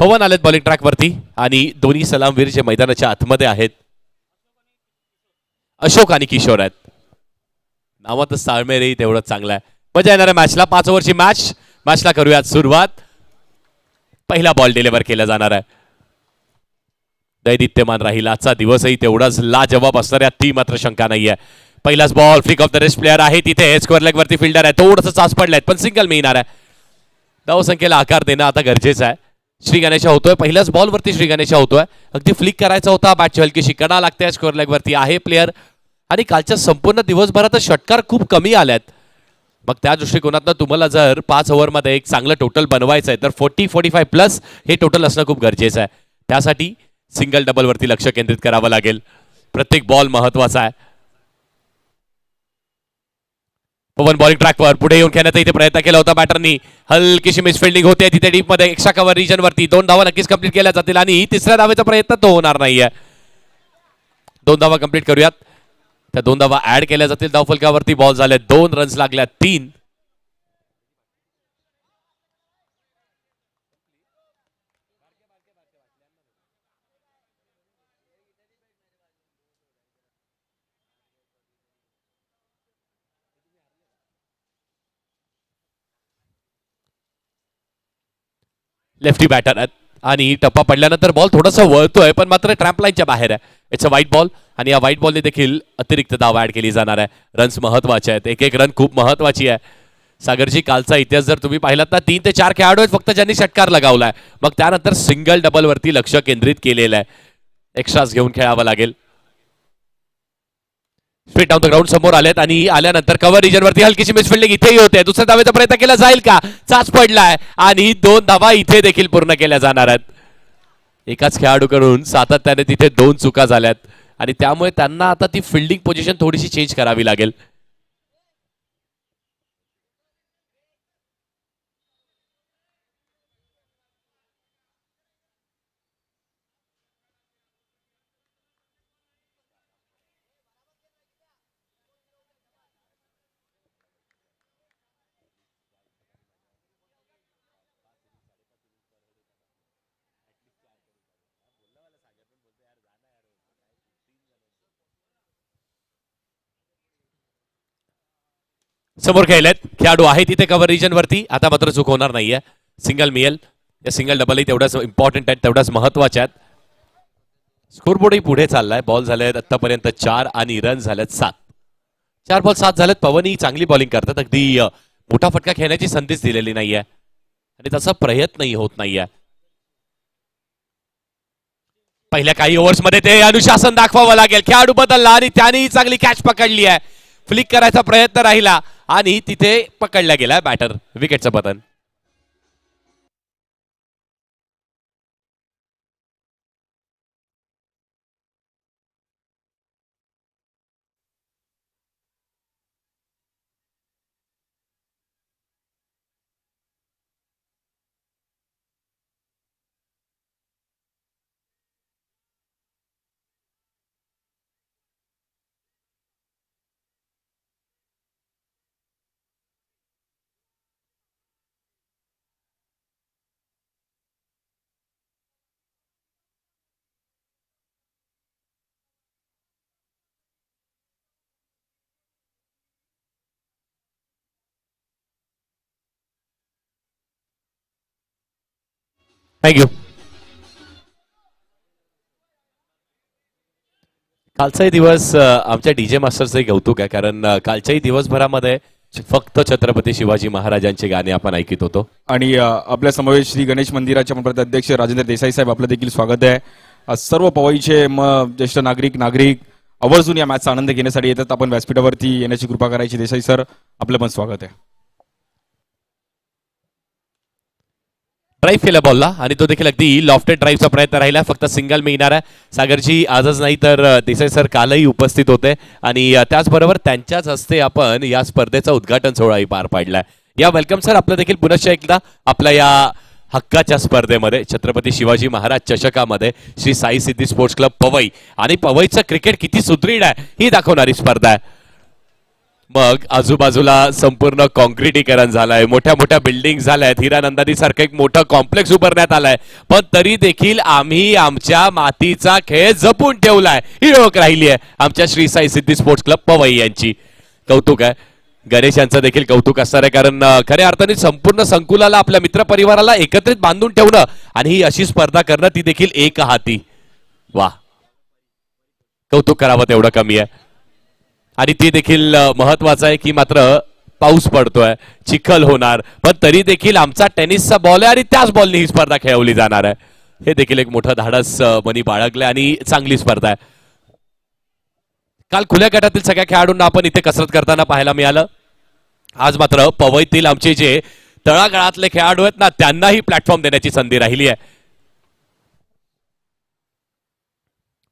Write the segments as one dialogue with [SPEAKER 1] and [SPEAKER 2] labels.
[SPEAKER 1] पवन आलेत bowling track वरती आणि दोन्ही सलामवीर जे मैदानाच्या आतमध्ये आहेत अशोक आणि किशोर आहेत. नावातच ताळमेळही तेवढंच चांगलं आहे. मजा येणार आहे मॅचला. 5 ओव्हरची मॅचला करूयात सुरुवात. पहिला बॉल डिलिव्हर केला जाणार आहे. दैदित्यमान राहील आजचा दिवसही तेवढाच लाजवाब असणार यात ती मात्र शंका नाहीये. पहिलाच ball flick of the wrist player आहे तिथे स्क्वेअर लेग वरती फिल्डर आहे. थोडंसं चाच पडलाय पण सिंगल मिळणार आहे. धावसंख्येला आकार देणं आता गरजेचं आहे. श्री गणेशा होतोय पहिल्याच बॉल वरती. श्री गणेशा होतोय अगदी फ्लिक करायचा होता. बॅटची हलकीशी कडा लागते. स्क्वेअर लेग वरती आहे प्लेअर आणि कालच्या संपूर्ण दिवसभरात षटकार खूप कमी आल्यात. मग त्या दृष्टिकोनातनं तुम्हाला जर 5 ओव्हरमध्ये एक चांगलं टोटल बनवायचं आहे तर 40-45 प्लस हे टोटल असणं खूप गरजेचं आहे. त्यासाठी सिंगल डबल वरती लक्ष केंद्रित करावं लागेल. प्रत्येक बॉल महत्वाचा आहे. पवन बॉलिंग ट्रॅकवर पुढे येऊन खेळण्याचा इथे प्रयत्न केला होता बॅटरनी. हलकीशी मिसफिल्डिंग होते तिथे डीप मध्ये. एक्स्ट्रा कव्हर रिजन वरती 2 धावा नक्कीच कंप्लीट केल्या जातील आणि तिसऱ्या धावेचा प्रयत्न तो होणार नाहीये. 2 धावा कंप्लीट करूयात. त्या 2 धावा ऍड केल्या जातील. धावफलकावरती बॉल झाले 2 रन्स लागल्या 3. लेफ्टी बॅटर आहेत आणि टप्पा पडल्यानंतर बॉल थोडासा वळतोय पण मात्र ट्रॅम्प लाईनच्या बाहेर आहे. इट्स अ व्हाईट बॉल आणि या व्हाईट बॉलने देखील अतिरिक्त धाव ऍड केली जाणार आहे. रन्स महत्वाचे आहेत. एक रन खूप महत्वाची आहे. सागरजी कालचा इतिहास जर तुम्ही पाहिलात ना 3 ते 4 खेळाडू आहेत फक्त ज्यांनी षटकार लगावलाय. मग त्यानंतर सिंगल डबल वरती लक्ष केंद्रित केलेलं आहे. एक्स्ट्राज घेऊन खेळावं लागेल. स्ट्रेट डाऊन द ग्राउंड समोर आलेत आणि आल्यानंतर कव्हर रिजन वरती हलकीशी मिसफिल्डिंग इथेही होते. दुसऱ्या धावेचा प्रयत्न केला जाईल का? चाच पडलाय आणि 2 धावा इथे देखील पूर्ण केल्या जाणार आहेत. एकाच खेळाडूकडून सातत्याने तिथे 2 चुका झाल्यात आणि त्यामुळे त्यांना आता ती फिल्डिंग पोझिशन थोडीशी चेंज करावी लागेल. समोर खेळलेत खेळाडू आहे तिथे कव्हर रिजन वरती. आता मात्र चूक होणार नाहीये. सिंगल मिळेल. या सिंगल डबलही तेवढाच इम्पॉर्टंट आहेत तेवढाच महत्वाच्या आहेत. स्कोरबोर्डही पुढे चाललाय. बॉल झालेत आतापर्यंत 4 आणि रन झालेत 7. 4 बॉल 7 झालेत. पवनही चांगली बॉलिंग करतात. अगदी मोठा फटका खेळण्याची संधीच दिलेली नाहीये आणि तसा प्रयत्नही होत नाहीये. पहिल्या काही ओव्हर्समध्ये ते अनुशासन दाखवावं लागेल. खेळाडू बदलला आणि त्यानेही चांगली कॅच पकडली आहे. फ्लिक करायचा प्रयत्न राहिला आणि तिथे पकडला गेला बॅटर. विकेटचं बटन. थँक्यू. कालचाही दिवस आमच्या डीजे मास्टरचंही कौतुक आहे कारण कालच्याही दिवसभरामध्ये फक्त छत्रपती शिवाजी महाराजांचे गाणे आपण ऐकत होतो.
[SPEAKER 2] आणि आपल्या समवेत श्री गणेश मंदिराचे अध्यक्ष राजेंद्र देसाई साहेब आपलं देखील स्वागत आहे. सर्व पवईचे ज्येष्ठ नागरिक आवर्जून या मॅचचा आनंद घेण्यासाठी येतात. आपण व्यासपीठावरती येण्याची कृपा करायची. देसाई सर आपलं पण स्वागत आहे.
[SPEAKER 1] ड्राईव्ह केला बॉलला आणि तो देखील अगदी लॉफ्टेड ड्राईव्हचा प्रयत्न राहिला. फक्त सिंगल मिळणार आहे. सागरजी आजच नाही तर देसाई सर कालही उपस्थित होते आणि त्याचबरोबर त्यांच्याच हस्ते आपण या स्पर्धेचा उद्घाटन सोहळाही पार पाडलाय. या वेलकम सर आपलं देखील पुनश्च एकदा आपल्या या हक्काच्या स्पर्धेमध्ये छत्रपती शिवाजी महाराज चषकामध्ये श्री साई सिद्धी स्पोर्ट्स क्लब पवई आणि पवईचं क्रिकेट किती सुदृढ आहे ही दाखवणारी स्पर्धा आहे. मग आजूबाजूला संपूर्ण कॉन्क्रिटीकरण झालंय, मोठ्या मोठ्या बिल्डिंग झाल्यात, हिरानंदानी सारखं एक मोठं कॉम्प्लेक्स उभारण्यात आलाय, पण तरी देखील आम्ही आमच्या मातीचा खेळ जपून ठेवलाय. ही ओळख राहिली आहे आमच्या श्री साई सिद्धी स्पोर्ट्स क्लब पवई यांची. कौतुक आहे. गणेश यांचं देखील कौतुक असणार आहे, कारण खऱ्या अर्थाने संपूर्ण संकुलाला आपल्या मित्रपरिवाराला एकत्रित बांधून ठेवणं आणि ही अशी स्पर्धा करणं, ती देखील एक हाती. वा, कौतुक करावं तेवढं कमी आहे. आणि ते देखील महत्वाचं आहे की मात्र पाऊस पडतोय, चिखल होणार, पण तरी देखील आमचा टेनिसचा बॉल आहे आणि त्याच बॉलने ही स्पर्धा खेळवली जाणार आहे. हे देखील एक मोठं धाडस मनी बाळगलंय आणि चांगली स्पर्धा आहे. काल खुल्या गटातील सगळ्या खेळाडूंना आपण इथे कसरत करताना पाहायला मिळालं. आज मात्र पवईतील आमचे जे तळागाळातले खेळाडू आहेत ना, त्यांनाही प्लॅटफॉर्म देण्याची संधी राहिली आहे.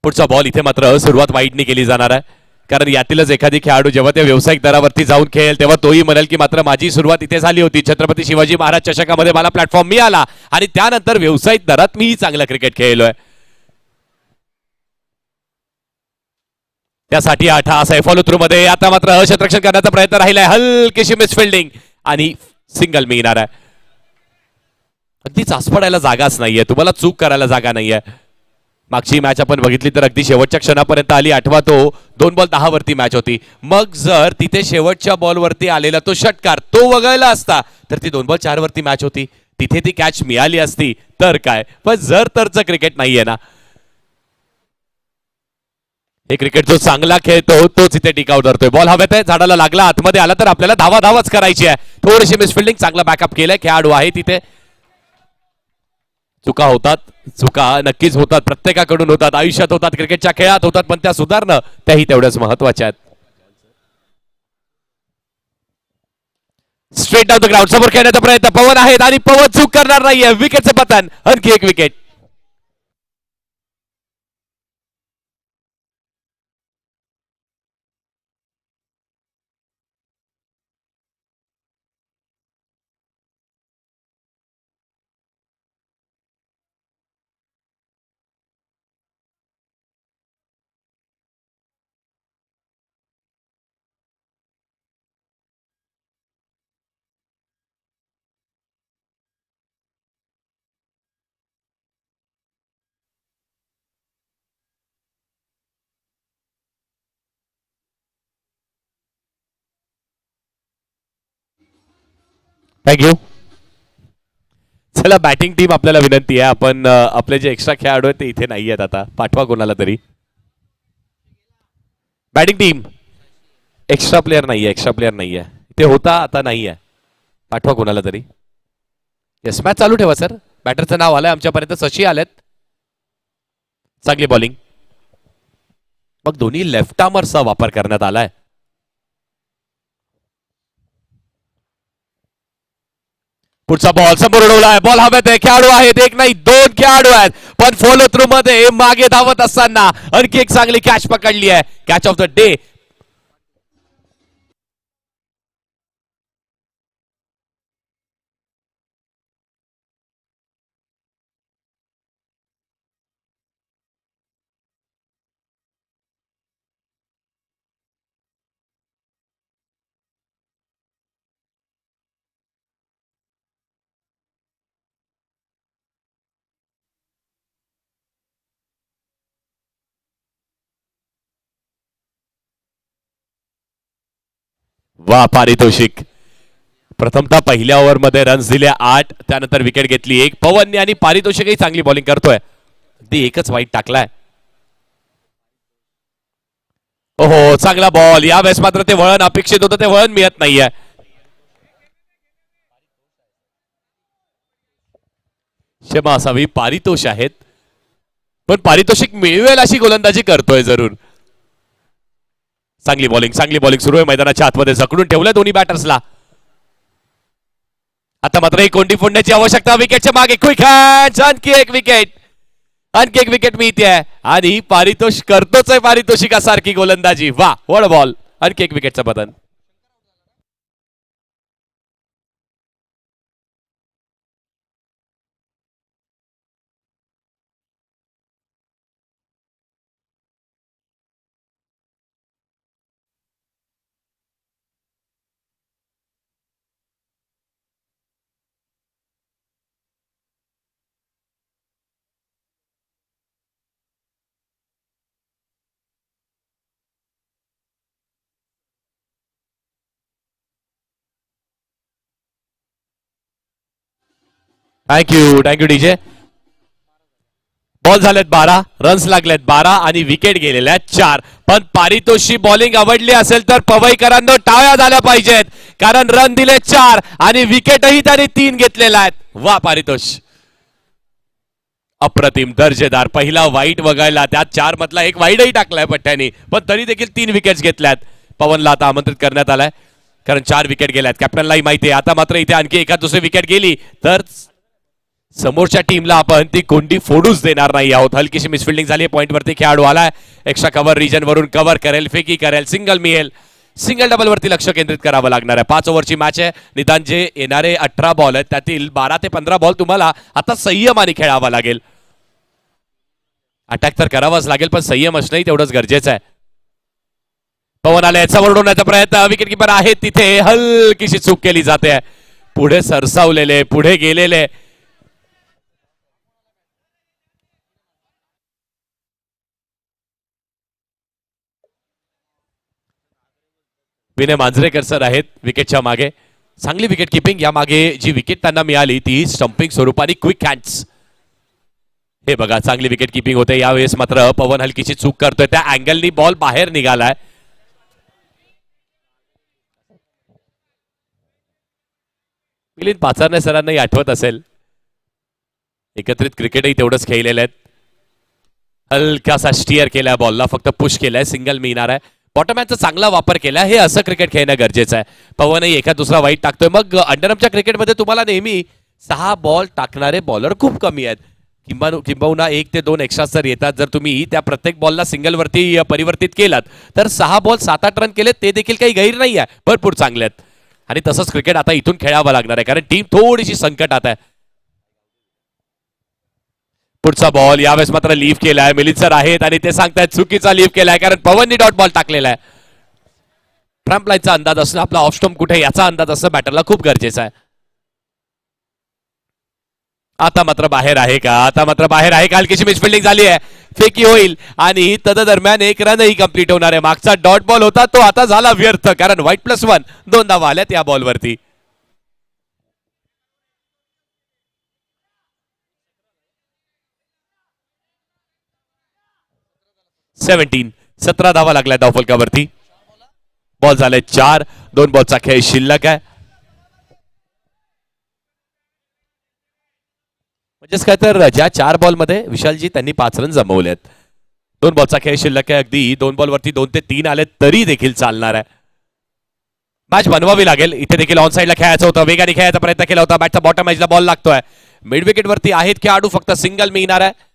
[SPEAKER 1] पुढचा बॉल इथे मात्र सुरुवात वाईटनी केली जाणार आहे, कारण यातीलच एखादी खेळाडू जेव्हा त्या व्यावसायिक दरावरती जाऊन खेळेल तेव्हा तोही म्हणेल की मात्र माझी सुरुवात इथे झाली होती, छत्रपती शिवाजी महाराज चषकामध्ये मला प्लॅटफॉर्म मिळाला आणि त्यानंतर व्यावसायिक दरात मीही चांगलं क्रिकेट खेळलोय. त्यासाठी आठा असा फॉलो थ्रू मध्ये आता मात्र अशतरक्षण करण्याचा प्रयत्न राहिलाय, हलकीशी मिस फिल्डिंग आणि सिंगल मिळणार आहे. अगदी चाचपडायला जागाच नाहीये, तुम्हाला चूक करायला जागा नाहीये. मागची मॅच आपण बघितली तर अगदी शेवटच्या क्षणापर्यंत आली. आठवा तो 2 बॉल 10 वरती मॅच होती. मग जर तिथे शेवटच्या बॉल वरती आलेला तो षटकार तो वगळला असता तर ती 2 बॉल 4 वरती मॅच होती, तिथे ती कॅच मिळाली असती तर काय. पण जर तरचं क्रिकेट नाहीये ना, हे क्रिकेट जो चांगला खेळतो तोच इथे टिकाव धरतोय. बॉल हवेत आहे, झाडाला लागला, आतमध्ये आला तर आपल्याला धावाच करायची आहे. थोडीशी मिसफिल्डिंग, चांगला बॅकअप केलंय, खेळाडू आहे तिथे. चुका होतात, चुका नक्कीच होतात, प्रत्येकाकडून होतात, आयुष्यात होतात, क्रिकेटच्या खेळात होतात, पण त्या सुधारणं त्याही तेवढ्याच महत्वाच्या आहेत. स्ट्रेट डाऊन द ग्राउंड समोर खेळण्याचा प्रयत्न पवन आहेत आणि पवन चूक करणार नाहीये. विकेटचं पतन, आणखी एक विकेट. थँक्यू. चला, बॅटिंग टीम आपल्याला विनंती आहे, आपण आपले जे एक्स्ट्रा खेळाडू आहेत ते इथे नाही आहेत, आता पाठवा कोणाला तरी. बॅटिंग टीम, एक्स्ट्रा प्लेअर नाहीये, एक्स्ट्रा प्लेअर नाहीये, ते होता आता नाहीये, पाठवा कोणाला तरी. येस, मॅच चालू ठेवा सर. बॅटरचं नाव आलंय आमच्यापर्यंत, शशी आलेत. चांगली बॉलिंग. मग दोन्ही लेफ्ट आर्मर्सचा वापर करण्यात आलाय. पुढचा बॉल समोर उडवलाय, बॉल हवेत आहे, खेळाडू आहेत, एक नाही 2 खेळाडू आहेत, पण फॉलो थ्रू मध्ये मागे धावत असताना आणखी एक चांगली कॅच पकडली आहे. Catch of the day. वा, पारितोषिक. प्रथमतः पहिल्या ओव्हरमध्ये रन्स दिले 8, त्यानंतर विकेट घेतली 1 पवनने आणि पारितोषिकही चांगली बॉलिंग करतोय. अगदी एकच वाईट टाकलाय. ओहो, चांगला बॉल. यावेळेस मात्र ते वळण अपेक्षित होतं, ते वळण मिळत नाहीये. क्षमा असावी, पारितोष आहेत, पण पारितोषिक मिळवेल अशी गोलंदाजी करतोय जरूर. चांगली बॉलिंग, चांगली बॉलिंग सुरू आहे. मैदानाच्या आतमध्ये जकडून ठेवलंय दोन्ही बॅटर्सला. आता मात्र एक कोंडी फोडण्याची आवश्यकता. विकेटच्या मागे क्विक हँड, आणखी एक विकेट, आणखी एक विकेट मिळते आणि पारितोष करतोच आहे पारितोषिकासारखी गोलंदाजी. वा, वळ बॉल, आणखी एक विकेटचं पतन. Thank you DJ. बॉल झालेत 12, रन्स लागलेत 12 आणि विकेट गेलेल्या 4. पण पारितोषची बॉलिंग आवडली असेल तर पवईकरांनो टाळ्या झाल्या पाहिजेत, कारण रन दिले 4 आणि विकेटही त्याने 3 घेतलेल्या आहेत. वा पारितोष, अप्रतिम, दर्जेदार. पहिला वाईट वगळला, त्यात 4 मधला एक वाईटही टाकलाय पट्ट्याने, पण तरी देखील 3 विकेट्स घेतल्यात. पवनला आता आमंत्रित करण्यात आलाय कारण 4 विकेट गेल्यात. कॅप्टनलाही माहिती आहे आता मात्र इथे आणखी एखाद दुसरी विकेट गेली तर समोरच्या टीमला आपण ती कोंडी फोडूच देणार नाही आहोत. हलकीशी मिसफिल्डिंग झाली, पॉइंट वरती खेळाडू आलाय, एक्स्ट्रा कव्हर रिजन वरून कव्हर करेल, फेकी करेल, सिंगल मिळेल. सिंगल डबल वरती लक्ष केंद्रित करावं लागणार आहे. 5 ओव्हरची मॅच आहे. निदान जे येणारे 18 बॉल आहेत त्यातील 12 ते 15 बॉल तुम्हाला आता संयमाने खेळावा लागेल. अटॅक तर करावाच लागेल, पण संयम असणंही तेवढंच गरजेचं आहे. पवन आले, समोर उडवण्याचा प्रयत्न, विकेट किपर आहे तिथे, हलकीशी चूक केली जाते. पुढे सरसावलेले, पुढे गेलेले. विनय मांजरेकर सर आहेत विकेटच्या मागे. चांगली विकेट किपिंग. या मागे जी विकेट त्यांना मिळाली ती स्टंपिंग स्वरूपाने क्विक हँड्स. हे बघा, चांगली विकेट किपिंग होते. यावेळेस मात्र पवन हलकीची चूक करतोय, त्या अँगलनी बॉल बाहेर निघालाय. मिलिंद पाचारणे सरांनाही आठवत असेल, एकत्रित क्रिकेटही तेवढंच खेळलेले आहेत. हलकासा स्टिअर केलाय बॉलला, फक्त पुश केलाय, सिंगल मिळणार आहे. बॉटमॅनचा चांगला वापर केला, हे असं क्रिकेट खेळणं गरजेचं आहे. पवनही एका दुसरा वाईट टाकतोय. मग अंडरआर्मच्या क्रिकेटमध्ये तुम्हाला नेहमी 6 बॉल टाकणारे बॉलर खूप कमी आहेत. किंबहुना 1 ते 2 एक्स्ट्रा जर येतात, जर तुम्ही त्या प्रत्येक बॉलला सिंगल वरती परिवर्तित केलात तर 6 बॉल 7-8 रन केले ते देखील काही गैर नाही आहे, भरपूर चांगले आहेत. आणि तसंच क्रिकेट आता इथून खेळावं लागणार आहे, कारण टीम थोडीशी संकटात आहे. पुढचा बॉल यावेळेस मात्र लीव केलाय, मिलिंद सर आहेत आणि ते सांगतायत चुकीचा लीव केलाय, कारण पवननी डॉट बॉल टाकलेला आहे. फ्रंट लाईनचा अंदाज असणं, आपला ऑफ स्टंप कुठे याचा अंदाज असणं बॅटरला खूप गरजेचं आहे. आता मात्र बाहेर आहे का? आता मात्र बाहेर आहे का? हलकीशी मिसफिल्डिंग झाली आहे, फेकी होईल आणि तदरम्यान एक रनही कंप्लीट होणार आहे. मागचा डॉट बॉल होता तो आता झाला व्यर्थ, कारण व्हाईट +1 2 धावा आल्यात या बॉलवरती. 17 धावा लागल्या धावफलकावरती. बॉल झाले 4, 2 बॉलचा खेळ शिल्लक आहे. म्हणजेच काय तर ज्या 4 बॉलमध्ये विशालजी त्यांनी 5 रन जमवलेत. 2 बॉलचा खेळ शिल्लक आहे. अगदी 2 बॉलवरती 2 ते 3 आले तरी देखील चालणार आहे. मॅच बनवावी लागेल. इथे देखील ऑन साईडला खेळायचं होतं, वेगाने खेळायचा प्रयत्न केला होता. बॅटचा बॉटम एजला बॉल लागतोय. मिड विकेट वरती आहेत खेळाडू, फक्त सिंगल मिळणार आहे.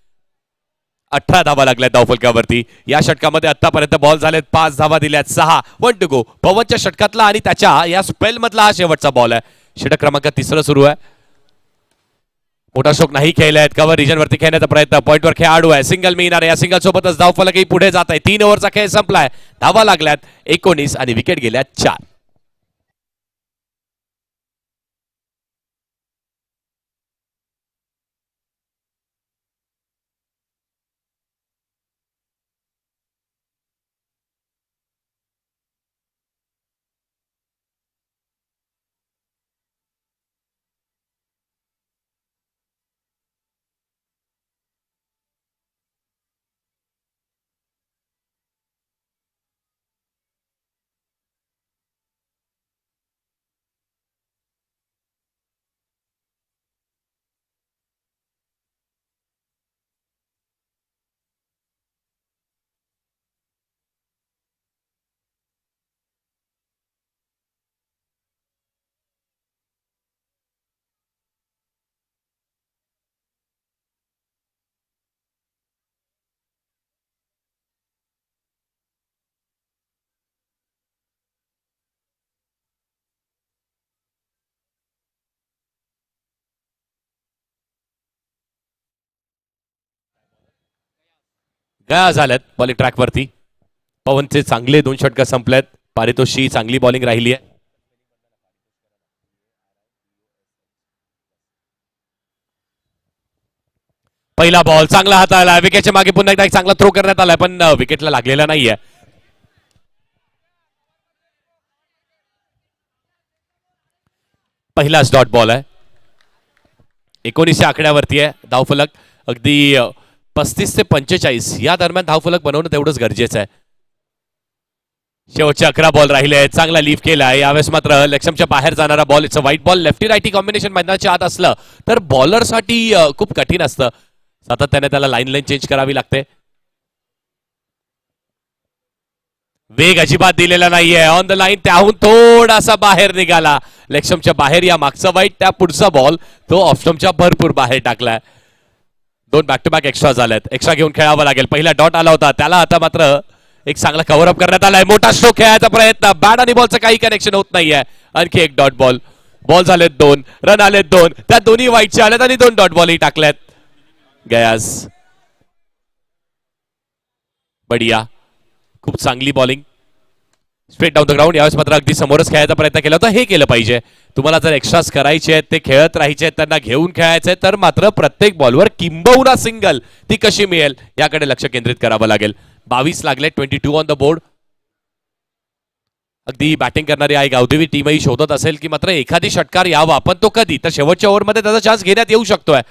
[SPEAKER 1] 18 धावा लागल्यात धावफलकावरती. या षटकामध्ये आतापर्यंत बॉल झालेत 5 धावा दिल्यात 6, 1 टू गो. पवनच्या षटकातला आणि त्याच्या या स्पेल मधला हा शेवटचा बॉल आहे. षटक क्रमांक 3 सुरू आहे. मोठा शोक नाही खेळलाय, कव्हर रिजन वरती खेळण्याचा प्रयत्न, पॉइंटवर खेळाडू आहे, सिंगल मिळणार आहे. या सिंगल सोबतच धावफलकही पुढे जात आहे. 3 ओव्हरचा खेळ संपलाय. धावा लागल्यात 19 आणि विकेट गेल्यात 4. गया झाल्यात बॉलिंग ट्रॅकवरती. पवनचे चांगले 2 षटक संपलेत. पारितोषची चांगली बॉलिंग राहिली आहे. पहिला बॉल चांगला हाताळला, विकेटच्या मागे पुन्हा एकदा एक चांगला थ्रो करण्यात आलाय, पण विकेटला लागलेला नाहीये. पहिलाच डॉट बॉल आहे. 19 आकड्यावरती आहे धावफलक. अगदी 35 ते 45 या दरम्यान धावफलक बनवणं तेवढंच गरजेचं आहे. शेवटचे 11 बॉल राहिले आहेत. चांगला लीफ केलाय यावेळेस मात्र लक्ष्यमच्या बाहेर जाणारा ball. It's a white ball. Lefty righty combination मैदानाच्या आत असलं तर बॉलरसाठी खूप कठीण असतं. सातत्याने त्याला लाईन चेंज करावी लागते. वेग अजिबात दिलेला नाहीये ऑन द लाईन. त्याहून थोडासा बाहेर निघाला. लक्ष्यमच्या बाहेर. या मागचा वाईट त्या पुढचा बॉल तो ऑफस्टमच्या भरपूर बाहेर टाकलाय. 2 बॅक टू बॅक एक्स्ट्रा झालेत. एक्स्ट्रा घेऊन खेळावं लागेल. पहिला डॉट आला होता त्याला आता मात्र एक चांगला कव्हर अप करण्यात आलाय. मोठा स्ट्रोक खेळायचा प्रयत्न. बॅट आणि बॉलचं काही कनेक्शन होत नाहीये. आणखी एक डॉट बॉल. बॉल झालेत 2. रन आलेत 2. त्या दोन्ही वाईटचे आलेत आणि 2 डॉट बॉलही टाकल्यात. गयास बढिया. खूप चांगली bowling. Straight down the ground. यावेळेस मात्र अगदी समोरच खेळायचा प्रयत्न केला होता. हे केलं पाहिजे. तुम्हाला जर एक्स्ट्राज करायचे आहेत ते खेळत राहायचे आहेत त्यांना घेऊन खेळायचे तर मात्र प्रत्येक बॉलवर किंबहुना सिंगल ती कशी मिळेल याकडे लक्ष केंद्रित करावं लागेल. 22 लागले. 22 ऑन द बोर्ड. अगदी बॅटिंग करणारी आई गावदेवी टीमही शोधत असेल की मात्र एखादी षटकार यावा पण तो कधी तर शेवटच्या ओव्हरमध्ये त्याचा चान्स घेण्यात येऊ शकतोय.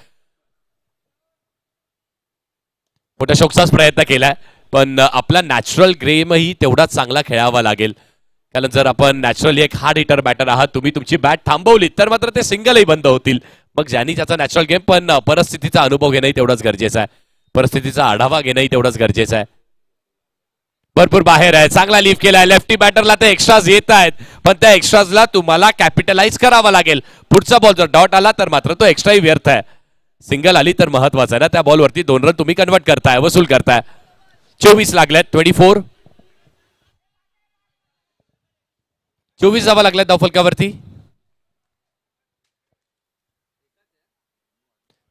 [SPEAKER 1] मोठ्या शोकचाच प्रयत्न केलाय पण आपला नॅचरल गेमही तेवढाच चांगला खेळावा लागेल. कारण जर आपण नॅचरली एक हार्ड हिटर बॅटर आहात तुम्ही तुमची बॅट थांबवली तर मात्र ते सिंगलही बंद होतील. मग ज्यांनी त्याचा नॅचरल गेम पण परिस्थितीचा अनुभव घेणंही तेवढाच गरजेचं आहे. परिस्थितीचा आढावा घेणंही तेवढंच गरजेचं आहे. भरपूर बाहेर आहे. चांगला लीफ केलाय. लेफ्टी बॅटरला ते एक्स्ट्राज येत आहेत पण त्या एक्स्ट्राजला तुम्हाला कॅपिटलाइज करावा लागेल. पुढचा बॉल जर डॉट आला तर मात्र तो एक्स्ट्राही व्यर्थ आहे. सिंगल आली तर महत्वाचं आहे ना. त्या बॉलवरती 2 रन तुम्ही कन्वर्ट करताय वसूल करताय. 24 लागल्यात. 24 धावा लागल्यात धावफलकावरती.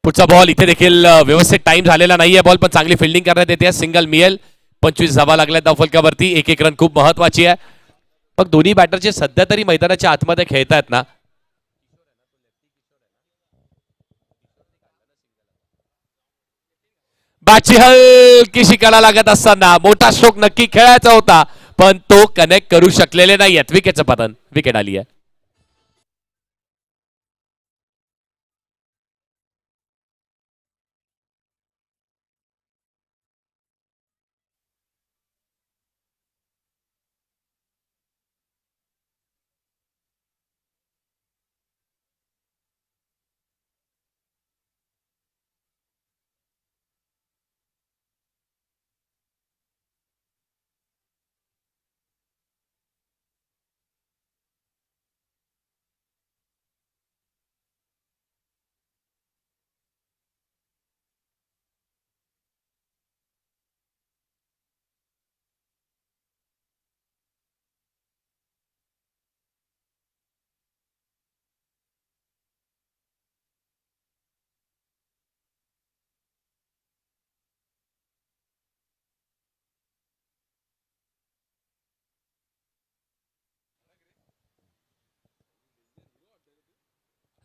[SPEAKER 1] पुढचा बॉल इथे देखील व्यवस्थित टाइम झालेला नाहीये. बॉल पण चांगली फिल्डिंग करण्यात येते. सिंगल मिळेल. 25 धावा लागल्यात धावफलकावरती. एक रन खूप महत्वाची आहे. मग दोन्ही बॅटरचे सध्या तरी मैदानाच्या आतमध्ये खेळतायत ना. बॅटची हलकीशी कडा लागत असताना मोठा स्ट्रोक नक्की खेळायचा होता पण तो कनेक्ट करू शकलेले नाहीयेत. विकेटचं पतन. विकेट आली आहे.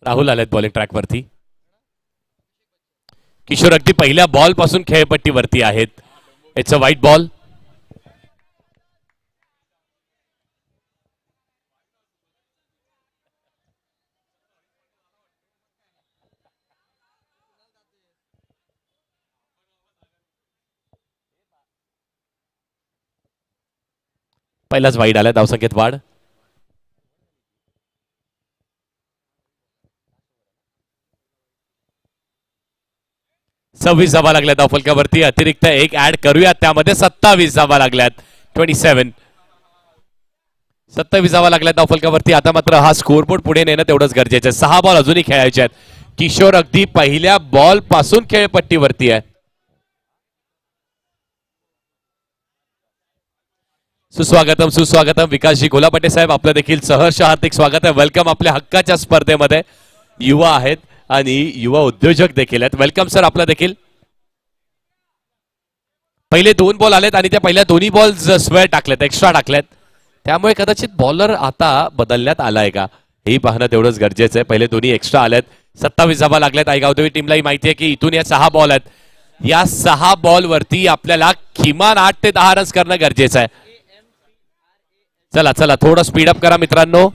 [SPEAKER 1] राहुल आलेत बॉलिंग ट्रॅकवरती. किशोर अगदी पहिल्या बॉल पासून खेळपट्टीवरती आहेत. It's a white ball. पहिलाच वाईड आलाय. धावसंख्येत वाढ. सव्वीस धावा लागल्यात धावफलकावरती. अतिरिक्त एक ऍड करूयात त्यामध्ये 27 धावा लागल्यात. 27 धावा लागल्यात धावफलकावरती. आता मात्र हा स्कोरबोर्ड पुढे नेणं तेवढंच गरजेचं आहे. 6 बॉल अजूनही खेळायचे आहेत. किशोर अगदी पहिल्या बॉल पासून खेळपट्टीवरती आहे. सुस्वागतम सुस्वागतम विकासजी कोल्हापटे साहेब आपलं देखील सहर्ष हार्दिक स्वागत आहे. वेलकम आपल्या हक्काच्या स्पर्धेमध्ये. युवा आहेत आणि युवा उद्योजक देखील आहेत. वेलकम सर आपलं देखील. पहिले 2 बॉल आलेत आणि त्या पहिल्या दोन्ही बॉल स्क्वेअर टाकलेत एक्स्ट्रा टाकलेत त्यामुळे कदाचित बॉलर आता बदलण्यात आलाय का हे पाहणं तेवढंच गरजेचं आहे. पहिले दोन्ही एक्स्ट्रा आलेत. 27 धावा लागल्यात. आईगावदेवी टीमलाही माहिती आहे की इथून या 6 बॉल आहेत. या 6 बॉल वरती आपल्याला किमान 8 ते 10 रन्स करणं गरजेचं आहे. चला चला थोडं स्पीडअप करा मित्रांनो.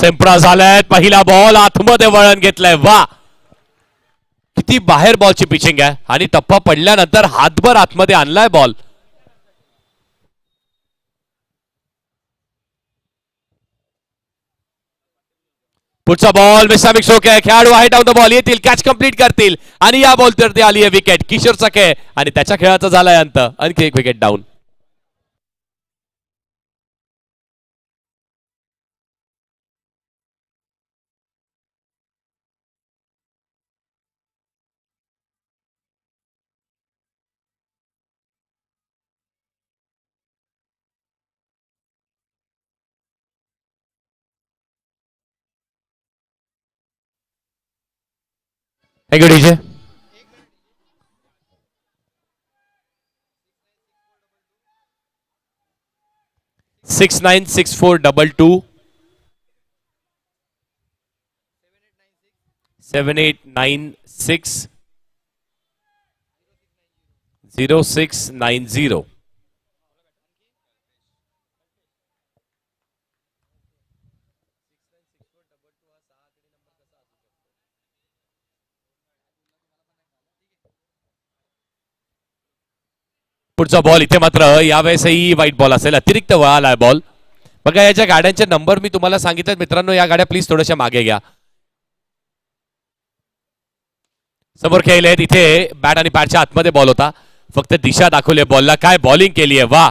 [SPEAKER 1] सेम्प्रा झालाय. पहिला बॉल आतमध्ये वळण घेतलंय. वा, किती बाहेर बॉलची पिचिंग आहे आणि टप्पा पडल्यानंतर हातभर आतमध्ये आणलाय बॉल. पुढचा बॉल मिसामिक शोक आहे. खेळाडू आहे डाऊन द बॉल, येतील, कॅच कंप्लीट करतील आणि या बॉलवरती आली आहे विकेट. किशोर चके आणि त्याच्या खेळाचा झालाय अंत. आणखी एक विकेट डाऊन. Thank you DJ. 696422 7896 0690. पुढचा बॉल इथे मात्र यावेळेसही वाईट बॉल असेल. अतिरिक्त वळ आलाय बॉल. बघा, याच्या गाड्यांचे नंबर मी तुम्हाला सांगितले मित्रांनो. या गाड्या प्लीज थोड्याशा मागे घ्या. समोर खेळले तिथे बॅट आणि पॅडच्या आतमध्ये बॉल होता. फक्त दिशा दाखवली बॉलला. काय बॉलिंग केली आहे. वा,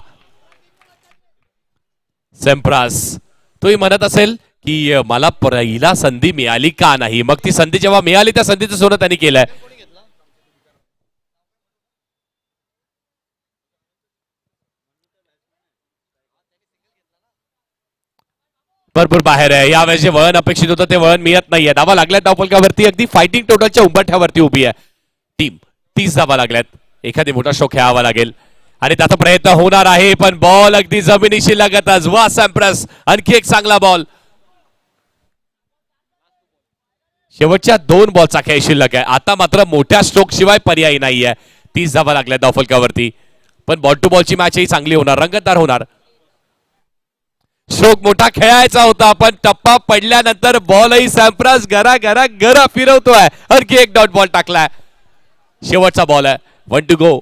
[SPEAKER 1] सेम्प्रास तोही म्हणत असेल की मला पहिला संधी मिळाली का नाही. मग ती संधी जेव्हा मिळाली त्या संधीचं सोनं त्यांनी केलंय. भरपूर बाहेर आहे. यावेळेस जे वळण अपेक्षित होतं ते वळण मिळत नाहीये. धावा लागल्यात धावफलकावरती. अगदी फायटिंग टोटलच्या उंबरठ्यावरती उभी आहे टीम. 30 धावा लागल्यात. एखादी मोठा शो खेळावा लागेल आणि त्याचा प्रयत्न होणार आहे, पण बॉल अगदी जमिनीशी लागतच. वा सॅम्प्रस, आणखी एक चांगला बॉल. शेवटच्या 2 बॉलचा खेळ शिल्लक आहे. आता मात्र मोठ्या स्ट्रोक शिवाय पर्यायी नाहीये. 30 धावा लागल्यात धावफलकावरती. पण बॉल टू बॉलची मॅच ही चांगली होणार, रंगतदार होणार. स्ट्रोक मोठा खेळायचा होता, पण टप्पा पडल्यानंतर बॉलही सॅम्प्रस गरा फिरवतोय. आणखी एक डॉट बॉल टाकलाय. शेवटचा बॉल आहे. 1 टू गो.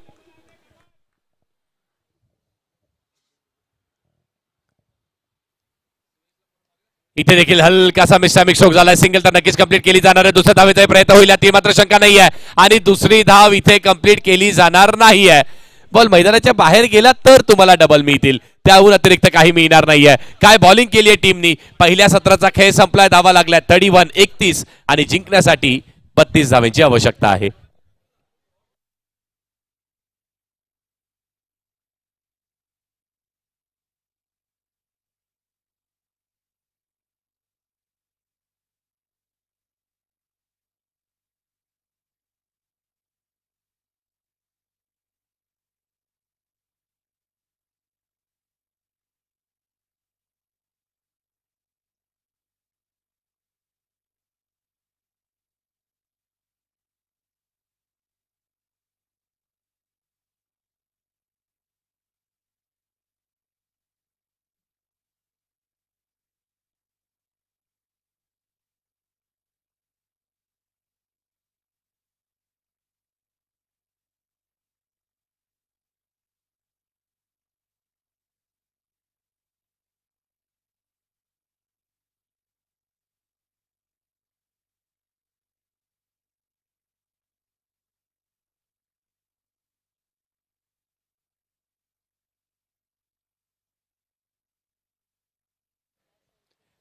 [SPEAKER 1] इथे देखील हलकासा मिस्टामिक स्ट्रोक झालाय. सिंगल तर नक्कीच कंप्लीट केली जाणार आहे. दुसऱ्या धावेचा प्रयत्न होईल ती मात्र शंका नाही आहे. आणि दुसरी धाव इथे कंप्लीट केली जाणार नाहीये. बॉल मैदानाच्या बाहेर गेला तर तुम्हाला डबल मिळतील, त्याहून अतिरिक्त काही मिळणार नाहीये. काय बॉलिंग केली आहे टीमनी. पहिल्या सत्राचा खेळ संपलाय. धावा लागल्या 31-31 आणि जिंकण्यासाठी 32 धावांची आवश्यकता आहे.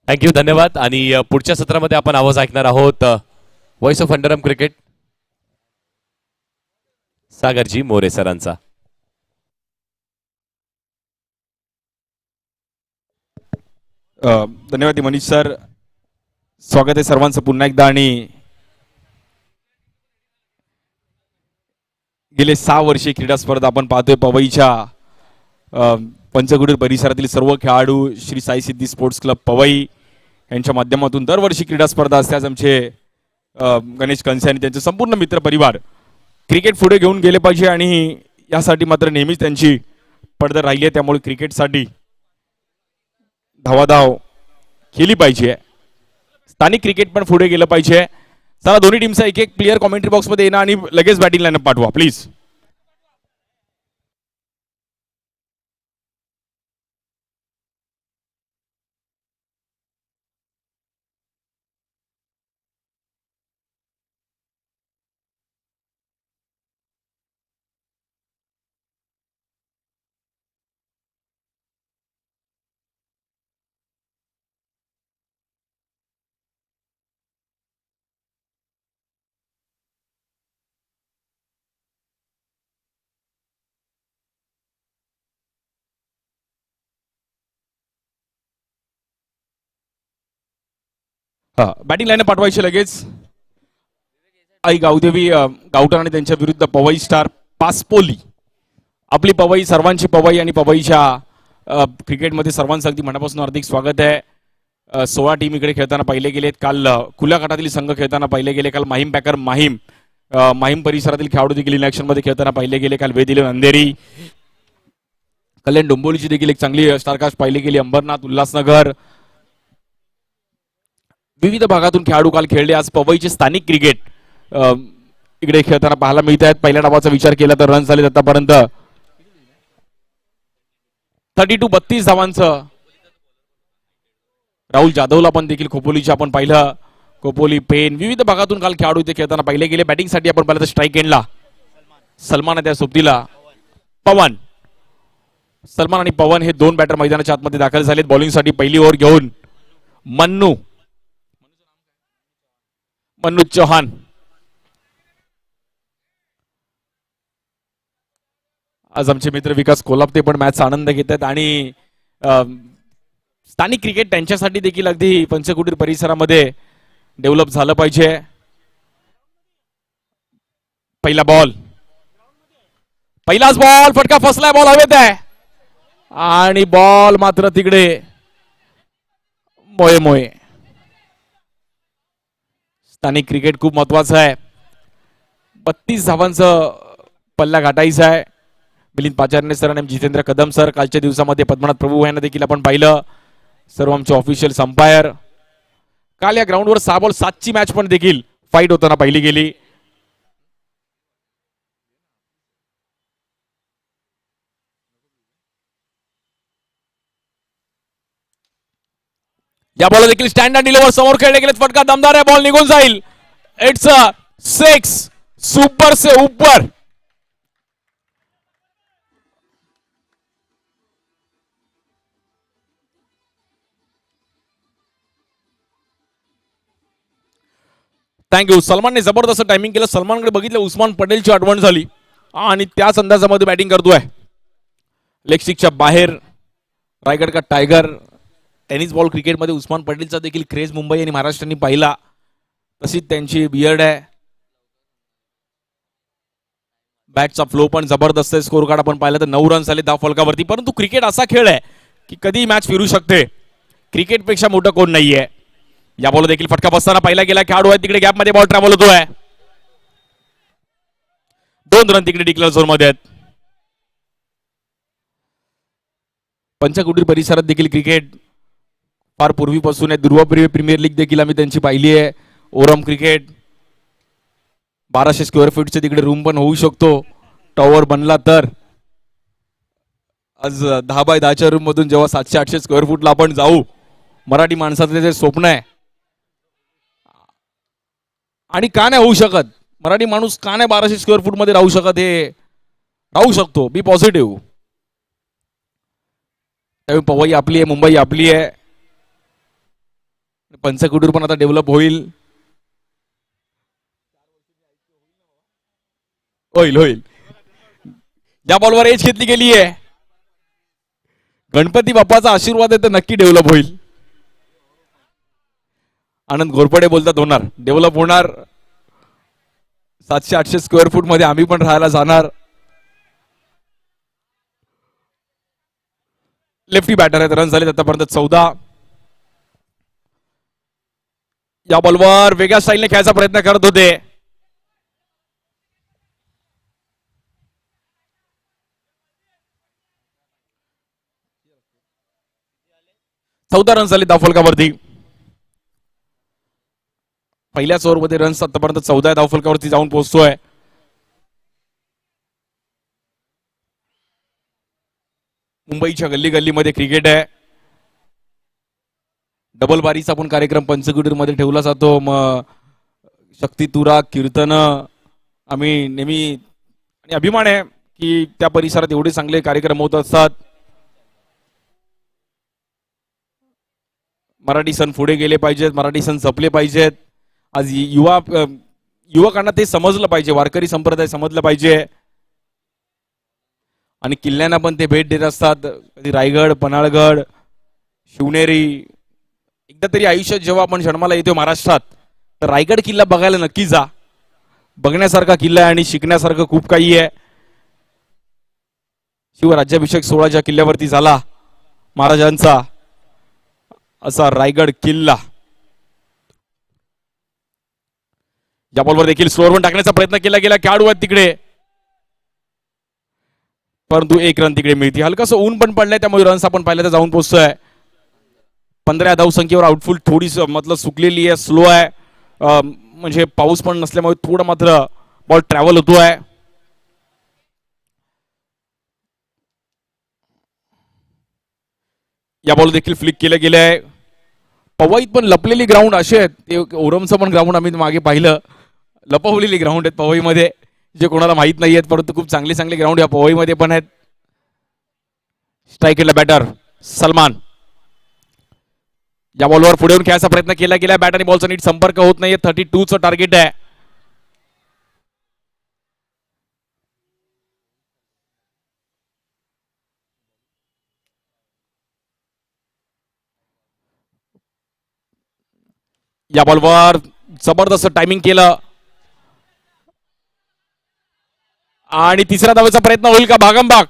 [SPEAKER 1] थँक्यू, धन्यवाद. आणि पुढच्या सत्रामध्ये आपण आवाज ऐकणार आहोत व्हॉइस ऑफ अंडरआर्म क्रिकेट सागरजी मोरे सरांचा.
[SPEAKER 2] धन्यवाद मनीष सर. स्वागत आहे सर्वांचं पुन्हा एकदा. आणि गेले 6 वर्षे क्रीडा स्पर्धा आपण पाहतोय पवईच्या पंचकुटीर परिसरातील सर्व खेळाडू श्री साई सिद्धी स्पोर्ट्स क्लब पवई यांच्या माध्यमातून दरवर्षी क्रीडा स्पर्धा असल्यास आमचे गणेश कंसे आणि त्यांचे संपूर्ण मित्र परिवार क्रिकेट पुढे घेऊन गेले पाहिजे आणि यासाठी मात्र नेहमीच त्यांची पडझड राहिली आहे. त्यामुळे क्रिकेटसाठी धावाधाव केली पाहिजे. स्थानिक क्रिकेट पण पुढे गेलं पाहिजे. चला दोन्ही टीमचा एक एक प्लेअर कॉमेंट्री बॉक्समध्ये येणं आणि लगेच बॅटिंग लाईनअप पाठवा प्लीज. बॅटिंग लाईन पाठवायची लगेच. आई गावदेवी गावठण आणि त्यांच्या विरुद्ध पवई स्टार पासपोली. आपली पवई सर्वांची पवई आणि पवईच्या क्रिकेटमध्ये सर्वांचं अगदी मनापासून हार्दिक स्वागत आहे. 16 टीम इकडे खेळताना पाहिले गेलेत. काल खुल्या गटातील संघ खेळताना पाहिले गेले. काल माहीम पॅकर माहीम परिसरातील खेळाडू देखील इन ऍक्शन मध्ये खेळताना पाहिले गेले. काल वेदिले अंधेरी, कल्याण डोंबिवलीची देखील एक चांगली स्टारकास्ट पाहिली गेली. अंबरनाथ, उल्हासनगर, विविध भागातून खेळाडू काल खेळले. आज पवईचे स्थानिक क्रिकेट इकडे खेळताना पाहायला मिळत आहेत. पहिल्या डावाचा विचार केला तर रन झाले आतापर्यंत 32 धावांचं. राहुल जाधवला पण देखील खोपोलीचे आपण पाहिलं. खोपोली, पेन, विविध भागातून काल खेळाडू इथे खेळताना पाहिले गेले. बॅटिंगसाठी आपण पाहिलं तर स्ट्राईक एंडला सलमान, त्या सोबतीला पवन. सलमान आणि पवन हे दोन बॅटर मैदानाच्या आतमध्ये दाखल झालेत. बॉलिंगसाठी पहिली ओव्हर घेऊन मन्नू चौहान. आज आमचे मित्र विकास कोल्हापते पण मॅचचा आनंद घेत आहेत आणि स्थानिक क्रिकेट त्यांच्यासाठी देखील अगदी पंचकुटीर परिसरामध्ये डेव्हलप झालं पाहिजे. पहिला बॉल, पहिलाच बॉल, फटका फसलाय, बॉल हवेत आहे आणि बॉल मात्र तिकडे मोये. स्थानिक क्रिकेट खूप महत्वाचं आहे. 32 धावांचं पल्ला गाठायचा आहे. मिलिंद पाचारने सर आणि जितेंद्र कदम सर, कालच्या दिवसामध्ये पद्मनाथ प्रभू यांना देखील आपण पाहिलं. सर्व आमचे ऑफिशियल अंपायर. काल या ग्राउंडवर 6 बॉल 7 ची मॅच पण देखील फाईट होताना पाहिली गेली. या बॉल देखील स्टँडर्ड डिलिव्हर समोर खेळले गेले. फटका दमदार आहे, बॉल निघून जाईल. इट्स अ 6, सुपर से ऊपर. थँक्यू. सलमानने जबरदस्त टायमिंग केलं. सलमानकडे बघितलं, उस्मान पटेलची आठवण झाली आणि त्याच अंदाजामध्ये बॅटिंग करतोय. लेग स्टिकच्या बाहेर रायगड का टायगर. टेनिस बॉल क्रिकेटमध्ये उस्मान पटेलचा देखील क्रेज मुंबई आणि महाराष्ट्राने पाहिला. तशीच त्यांची बियर्ड आहे. बॅटचा फ्लो पण जबरदस्त आहे. स्कोर कार्ड आपण पाहिलं तर 9 रन झाले 10 फलकावरती. परंतु क्रिकेट असा खेळ आहे की कधी मॅच फिरू शकते. क्रिकेटपेक्षा मोठं कोण नाहीये. या बॉल देखील फटका बसताना पाहिला गेला. खेळाडू आहे तिकडे, गॅप मध्ये बॉल ट्रॅव्हल होतोय. 2 रन तिकडे डिक्लेअर झोन मध्ये आहेत. पंचकुटीर परिसरात देखील क्रिकेट फार पूर्वीपासून आहे. दुर्वा प्रीमियर लीग देखील आम्ही त्यांची पाहिली आहे. ओरम क्रिकेट 1200 स्क्वेअर फीटचे तिकडे रूम पण होऊ शकतो टॉवर बनला तर. आज 10x10च्या रूम मधून जेव्हा 700-800 स्क्वेअर फूटला आपण जाऊ, मराठी माणसाचं जे स्वप्न आहे आणि का नाही होऊ शकत, मराठी माणूस का नाही 1200 स्क्वेअर फूट मध्ये राहू शकत, हे राहू शकतो. बी पॉझिटिव्ह. त्यामुळे पवई आपली आहे, मुंबई आपली आहे. पंचकुटीर पण आता डेव्हलप होईल. होईल. या बॉलवर एज घेतली गेली आहे. गणपती बाप्पाचा आशीर्वाद आहे तर नक्की डेव्हलप होईल. आनंद घोरपडे बोलतात होणार, डेव्हलप होणार. 700-800 स्क्वेअर फूट मध्ये आम्ही पण राहायला जाणार. लेफ्टी बॅटर आहेत. रन झाले आतापर्यंत 14. या बॉलवर वेगळ्या स्टाईलने खेळायचा प्रयत्न करत होते. 14 रन झाले 10 फलकावरती. पहिल्याच ओव्हरमध्ये रन्स आतापर्यंत 14 धावफलकावरती जाऊन पोहोचतोय. मुंबईच्या गल्ली गल्लीमध्ये क्रिकेट आहे. डबल बारीचा पण कार्यक्रम पंचकुटीमध्ये ठेवला जातो. मग शक्ती तुरा कीर्तन आम्ही नेहमी आणि अभिमान आहे की त्या परिसरात एवढे चांगले कार्यक्रम होत असतात. मराठी सण पुढे गेले पाहिजेत, मराठी सण जपले पाहिजेत. आज युवकांना ते समजलं पाहिजे, वारकरी संप्रदाय समजलं पाहिजे. आणि किल्ल्यांना पण ते भेट देत असतात. कधी रायगड, पन्हाळगड, शिवनेरी. एकदा तरी आयुष्यात जेव्हा आपण जन्माला येतो महाराष्ट्रात तर रायगड किल्ला बघायला नक्की जा. बघण्यासारखा किल्ला आहे आणि शिकण्यासारखं खूप काही आहे. शिवराज्याभिषेक सोहळा ज्या किल्ल्यावरती झाला महाराजांचा, असा रायगड किल्ला. या बॉलवर देखील स्लोअर टाकण्याचा प्रयत्न केला गेला. खेळाडू आहेत तिकडे, परंतु एक रन तिकडे मिळते. हलकासं ऊन पण पडलंय त्यामुळे रन्स आपण पाहिलं तर जाऊन पोहोचतोय. 15 धावसंख्येवर आउटफुल थोडी मतलब सुकलेली आहे, स्लो आहे. म्हणजे पाऊस पण नसल्यामुळे थोडं मात्र बॉल ट्रॅव्हल होतोय. या बॉल देखील फ्लिक केलं गेलंय. पवईत पण लपलेली ग्राउंड असे आहेत. ते ओरमचं पण ग्राउंड आम्ही मागे पाहिलं, लपवलेली ग्राउंड आहेत पवईमध्ये, जे कोणाला माहित नाही आहेत, परंतु खूप चांगले चांगले ग्राउंड या पवईमध्ये पण आहेत. Strike batter Salman. या बॉलवर पुढे येऊन खेळायचा प्रयत्न केला गेला. बॅट आणि बॉलचा नीट संपर्क होत नाहीये. 32चं टार्गेट आहे. या बॉलवर जबरदस्त टायमिंग केलं आणि तिसऱ्या धावेचा प्रयत्न होईल का? भागमभाग.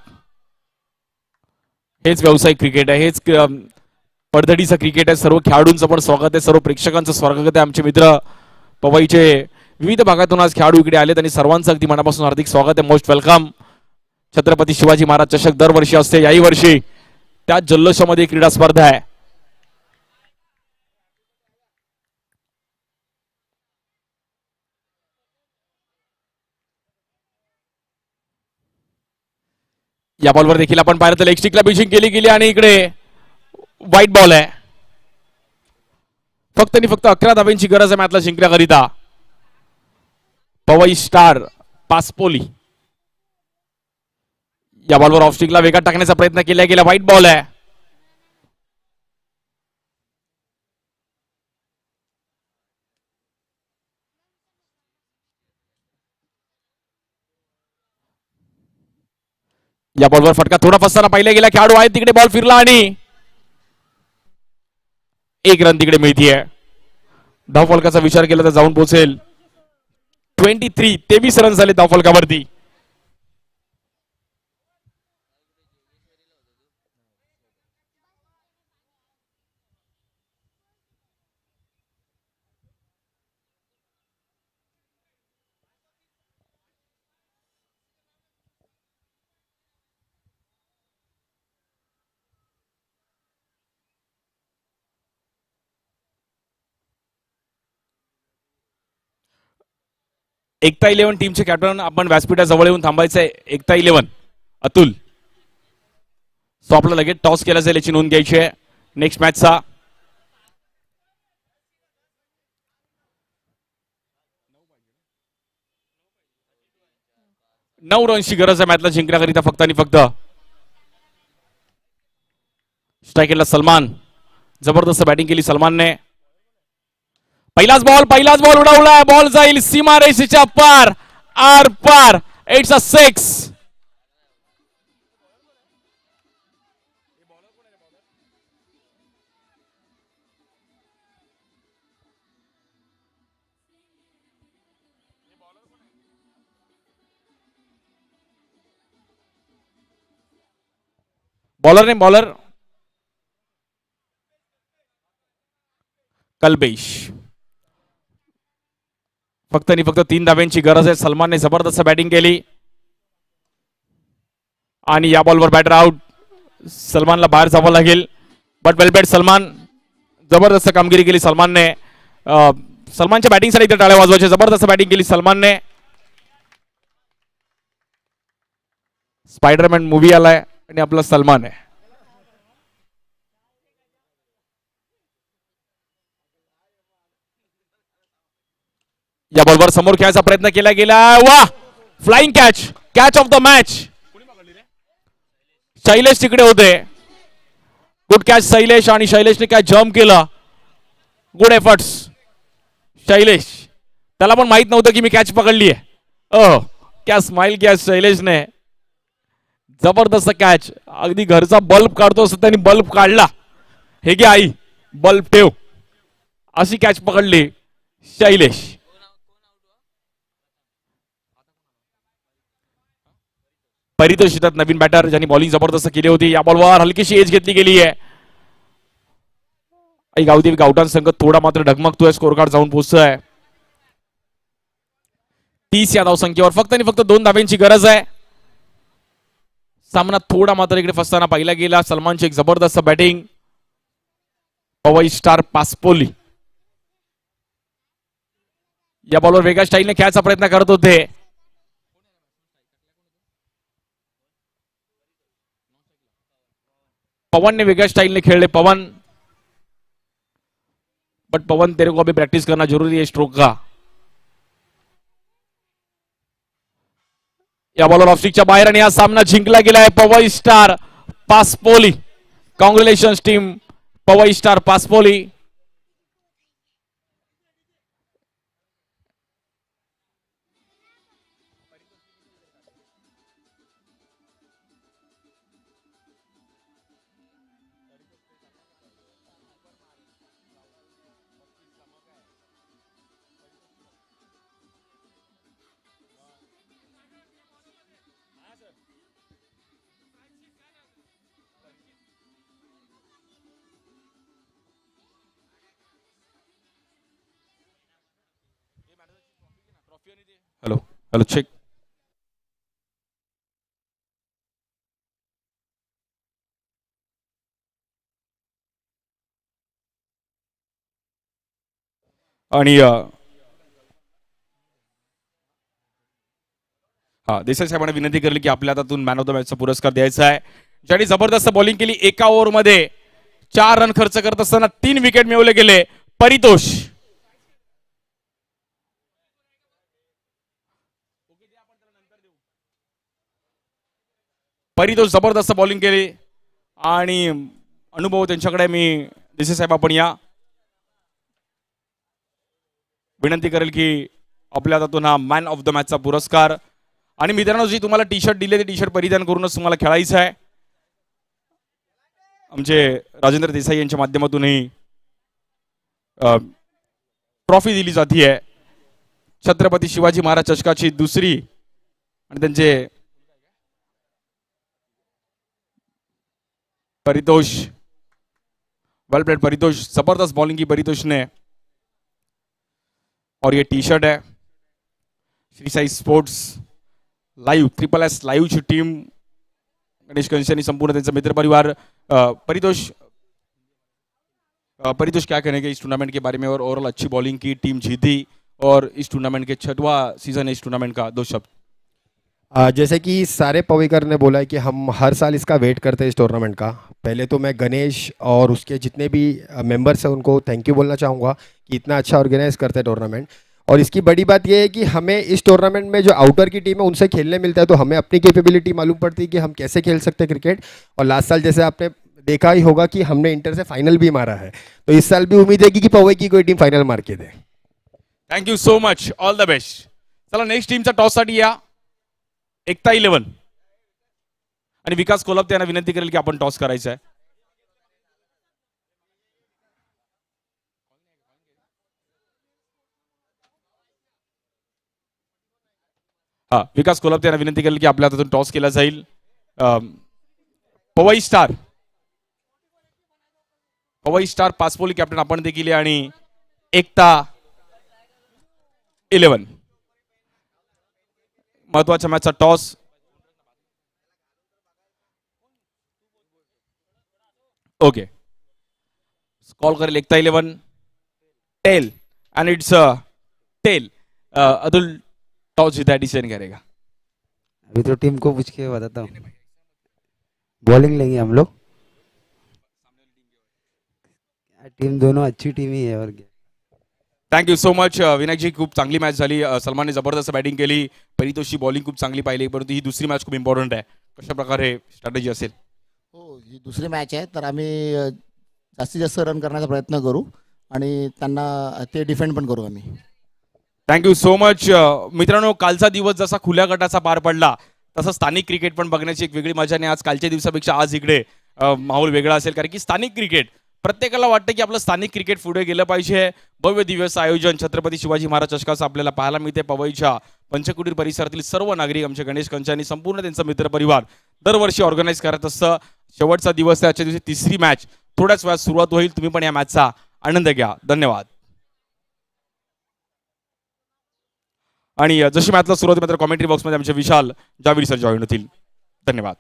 [SPEAKER 2] हेच व्यावसायिक क्रिकेट आहे, हेच पडधडीचं क्रिकेट आहे. सर्व खेळाडूंचं पण स्वागत आहे, सर्व प्रेक्षकांचं स्वागत आहे. आमचे मित्र पवईचे विविध भागातून आज खेळाडू इकडे आलेत आणि सर्वांचं अगदी मनापासून हार्दिक स्वागत आहे. Most welcome. छत्रपती शिवाजी महाराज चषक दरवर्षी असते, याही वर्षी त्याच जल्लोषामध्ये क्रीडा स्पर्धा आहे. या बॉलवर देखील आपण पाहिलं तर लेग स्टिकला पिचिंग केली गेली आणि इकडे व्हाईट बॉल आहे. फक्त आणि फक्त 11 धाब्यांची गरज आहे मॅचला जिंकण्याकरिता. पवई स्टार पासपोली. या बॉलवर ऑफ स्टिकला वेगात टाकण्याचा प्रयत्न केला गेला. व्हाईट बॉल आहे. या बॉलवर फटका थोडा फसताना पाहिला गेला. खेळाडू आहे तिकडे, बॉल फिरला आणि एक रन तिकडे मिळतीये. धावफलकाचा विचार केला तर जाऊन पोहोचेल. 23 रन झाले धावफलकावरती. एकता 11 टीमचे कॅप्टन आपण व्यासपीठा जवळ येऊन थांबायचंय. एकता 11 अतुल. सो आपला लगेच टॉस केला जाईल याची नोंद घ्यायची आहे नेक्स्ट मॅचचा. नऊ रनची गरज आहे मॅचला जिंकण्याकरिता फक्त आणि फक्त. स्ट्राईकला सलमान. जबरदस्त बॅटिंग केली सलमानने. पहिलाच बॉल उडवलाय. बॉल जाईल सीमा रेषेच्या पार, आर पार. It's a 6. बॉलर कल्पेश. फक्त आणि फक्त 3 धाब्यांची गरज आहे. सलमानने जबरदस्त बॅटिंग केली आणि या बॉलवर बॅटर आउट. सलमानला बाहेर जावं लागेल. बट वेल बेट सलमान. जबरदस्त कामगिरी केली सलमानने. सलमानच्या बॅटिंगसाठी इथे टाळ्या वाजवायच्या. जबरदस्त बॅटिंग केली सलमानने. स्पायडरमॅन मूवी आलाय आणि आपला सलमान आहे. या बॉलवर समोर खेळायचा प्रयत्न केला गेला. वा, flying catch, catch of the match. Shailesh तिकडे होते. गुड कॅच शैलेश, आणि शैलेशने काय जम्प केला. Good efforts Shailesh. त्याला पण माहित नव्हतं की मी कॅच पकडली आहे. क्या स्माइल किया शैलेशने. जबरदस्त कॅच. अगदी घरचा बल्ब काढतो असं त्यांनी बल्ब काढला. हे घे आई, बल्ब ठेव, अशी कॅच पकडली शैलेश. परितोष येतात नवीन बॅटर, ज्यांनी बॉलिंग जबरदस्त केली होती. या बॉलवर हलकीशी एज घेतली गेली आहे. गावदेवी गावठाण संघ थोडा मात्र ढगमगतोय. स्कोर कार्ड जाऊन पोहोचतोय 30 या धावसंख्येवर. फक्त आणि फक्त 2 धाब्यांची गरज आहे. सामना थोडा मात्र इकडे फसताना पाहिला गेला. सलमानची एक जबरदस्त बॅटिंग. पवई स्टार पासपोली या बॉलवर वेगळ्या स्टाईलने खेळायचा प्रयत्न करत होते. पवनने वेगळ्या स्टाईलने खेळले. पवन, बट पवन तेरे को अभी प्रैक्टिस करना जरूरी है स्ट्रोक का. या बॉलवर ऑफस्टिकच्या बाहेर, आणि हा सामना जिंकला गेला आहे Powai star Paspoli. Congratulations team Powai star Paspoli. Hello hello, check. आणि हा, देसाई साहेबांना विनंती केली की आपल्या हातातून मॅन ऑफ द मॅचचा पुरस्कार द्यायचा आहे. ज्यांनी जबरदस्त बॉलिंग केली. एका ओव्हरमध्ये 4 रन खर्च करत असताना 3 विकेट मिळवले गेले. परितोष. परितोष जबरदस्त बॉलिंग केली, आणि अनुभव त्यांच्याकडे. मी देसाई साहेब आपण या. विनंती करेल की आपल्या हातातून हा मॅन ऑफ द मॅचचा पुरस्कार. आणि मित्रांनो, जी तुम्हाला टी शर्ट दिले ते टी शर्ट परिधान करूनच तुम्हाला खेळायचं आहे. आमचे राजेंद्र देसाई यांच्या माध्यमातूनही ट्रॉफी दिली जाते. छत्रपती शिवाजी महाराज चषकाची दुसरी, आणि त्यांचे परितोष. वेल प्लेड परितोष. जबरदस्त बॉलिंग की परितोष ने. और ये टी शर्ट है Shri Sai sports live SSS live ची टीम. गणेश कंशनी संपूर्ण त्यांचा मित्रपरिवार. परितोष, परितोष क्या कहेंगे इस टूर्नामेंट के बारे में? और ओवरऑल अच्छी बॉलिंग की, टीम जीती, और इस टूर्नामेंट के 6वां सीजन है इस टूर्नामेंट का. 2 शब्द.
[SPEAKER 3] जैसे कि सारे पवेकर ने बोला है कि हम हर साल इसका वेट करते हैं इस टूर्नामेंट का. पहले तो मैं गणेश और उसके जितने भी मेंबर्स हैं उनको थैंक यू बोलना चाहूँगा कि इतना अच्छा ऑर्गेनाइज करते हैं टूर्नामेंट. और इसकी बड़ी बात यह है कि हमें इस टूर्नामेंट में जो आउटर की टीम है उनसे खेलने मिलता है, तो हमें अपनी कैपेबिलिटी मालूम पड़ती है कि हम कैसे खेल सकते हैं क्रिकेट. और लास्ट साल जैसे आपने देखा ही होगा कि हमने इंटर से फाइनल भी मारा है, तो इस साल भी उम्मीद है कि पवई की कोई टीम फाइनल मार के दे.
[SPEAKER 2] Thank you so much, all the best. चला नेक्स्ट टीमचा टॉससाठी या. एकता 11 आणि विकास कोलप यांना विनंती करेल की आपण टॉस करायचा आहे. हा, विकास कोलप यांना विनंती करेल की आपल्या हातातून टॉस केला जाईल. पवई स्टार पासपोली कॅप्टन आपण देखील, आणि एकता 11 महत्वाच्या मॅचचा टॉस. ओके, कॉल करेल Ekta 11. Tail and it's tail. Atul toss जीता है, डिसीजन करेगा।
[SPEAKER 4] अभी तो टीम को पूछ के बताता हूँ। बॉलिंग लेंगे हम लोग। टीम दोनों अच्छी टीम ही है और क्या।
[SPEAKER 2] थँक्यू सो मच विनायकजी, खूप चांगली मॅच झाली। सलमानने जबरदस्त बॅटिंग केली, परितोषची बॉलिंग खूप चांगली पाहिली, परंतु ही दुसरी मॅच खूप इम्पॉर्टंट आहे। कशा प्रकारे स्ट्रॅटेजी असेल?
[SPEAKER 5] हो, ही दुसरी मॅच आहे, तर आम्ही जास्तीत जास्त रन करण्याचा प्रयत्न करू आणि त्यांना ते डिफेंड पण करू आम्ही।
[SPEAKER 2] थँक्यू सो मच मित्रांनो, कालचा दिवस जसा खुल्या गटाचा पार पडला तसं स्थानिक क्रिकेट पण बघण्याची एक वेगळी मजा नाही। आज कालच्या दिवसापेक्षा आज इकडे माहोल वेगळा असेल, कारण की स्थानिक क्रिकेट प्रत्येकाला वाटतं की आपलं स्थानिक क्रिकेट पुढे गेलं पाहिजे। भव्य दिवस आयोजन छत्रपती शिवाजी महाराज चषकाचं आपल्याला पाहायला मिळते। पवईच्या पंचकुटीर परिसरातील सर्व नागरिक, आमचे गणेश कंचानी, संपूर्ण त्यांचा मित्रपरिवार दरवर्षी ऑर्गनाईज करत असतं। शेवटचा दिवस आहे, आजच्या दिवशी तिसरी मॅच थोड्याच वेळात सुरुवात होईल। तुम्ही पण या मॅचचा आनंद घ्या। धन्यवाद। आणि जशी मॅचला सुरुवात मात्र कॉमेंट्री बॉक्समध्ये आमचे विशाल जावीर सर जॉईन होतील। धन्यवाद।